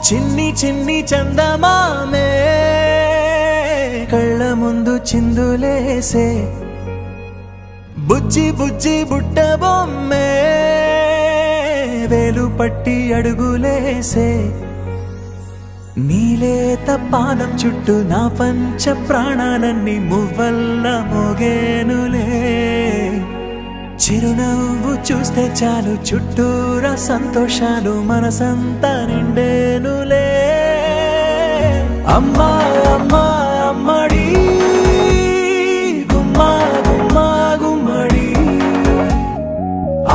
చిన్ని చిన్ని చందమామే కళ్ళ ముందు చిందులేసే బుజ్జి బుజ్జి బుట్ట బొమ్మే వేలు పట్టి అడుగులేసే నీలేత పానం చుట్టూ నా పంచ ప్రాణాలన్నీ మువ్వల్ల మోగేనులే చిరునవ్వు చూస్తే చాలు చుట్టూరా సంతోషాలు మనసంతా నిండేనులే అమ్మా అమ్మా అమ్మడి గుమ్మా గుమ్మా గుమ్మడి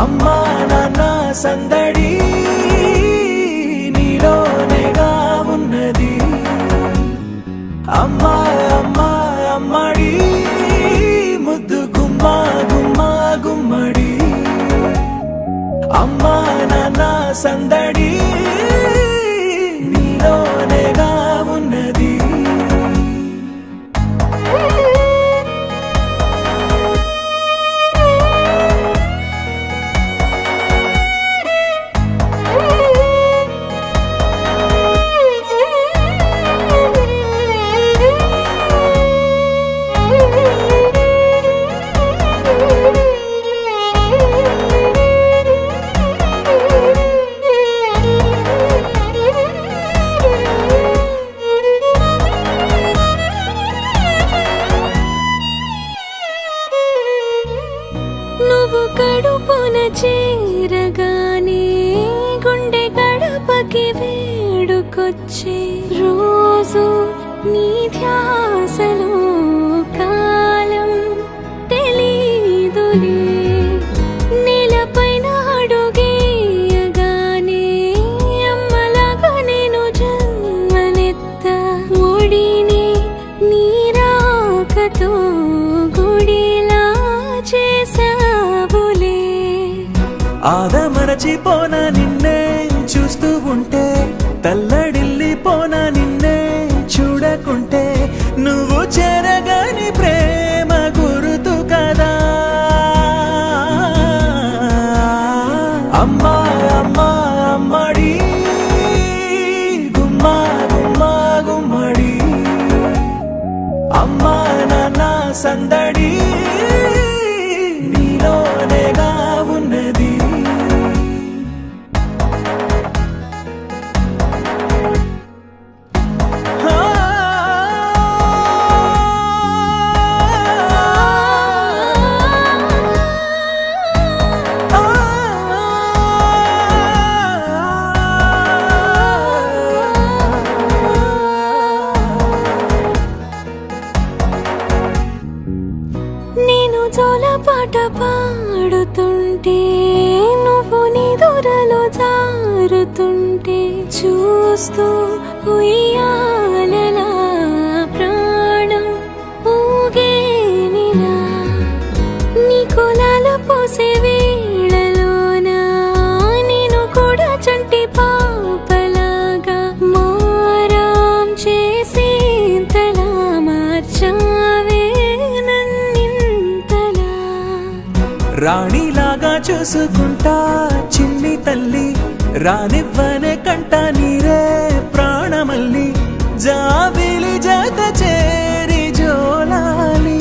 అమ్మా నాన్న సందడి నీలోనేగా ఉన్నది అమ్మా అమ్మా అమ్మడి ముద్దు గుమ్మా గుమ్మా గుమ్మడి అమ్మా నాన్న సందడి నీలోనేగా ఉన్నది నువ్వు కడుపున చేరగానే గుండె గడపకి వేడుకొచ్చే రోజు నీ ధ్యాసలో కాలం తెలీదులే నేలపైన అడుగేయగానే అమ్మలాగా నేను జన్మనెత్త ఒడిని నీ రాకతో గుడిలా చేసావులే ఆదమరచిపోనా నిన్నే చూస్తూ ఉంటే తల్లడిల్లిపోనా నిన్నే చూడకుంటే నువ్వు చెరగని ప్రేమ గురుతు కదా అమ్మా అమ్మా అమ్మడి గుమ్మా గుమ్మా గుమ్మడి అమ్మా నాన్న సందడి నీలోనేగా ఉన్నది నేను జోలపాట పాడుతుంటే నువ్వు నిదురలో జారుతుంటే చూస్తూ ఉయ్యాలలా ప్రాణం ఊగేనిలా నీ కులాల పోసే వేళలోన నేను కూడా చంటి పాపలాగా మారాం చేసేంతలా మార్చావే రాణిలాగా చూసుకుంటా చిన్ని తల్లి రానివ్వనే కంట నీరే ప్రాణమల్లి జాబిలి జత చేరి జోలాలి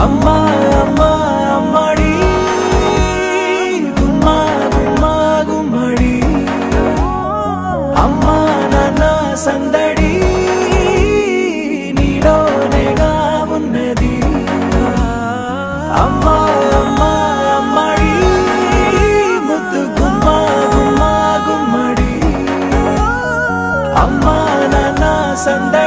అమ్మా అమ్మా అమ్మడి గుమ్మా గుమ్మా గుమ్మడి అమ్మా నాన్న సందడి నీలోనేగా ఉన్నది అమ్మా అమ్మా అమ్మడి ముద్దు గుమ్మా గుమ్మా గుమ్మడి అమ్మా నాన్న సందడి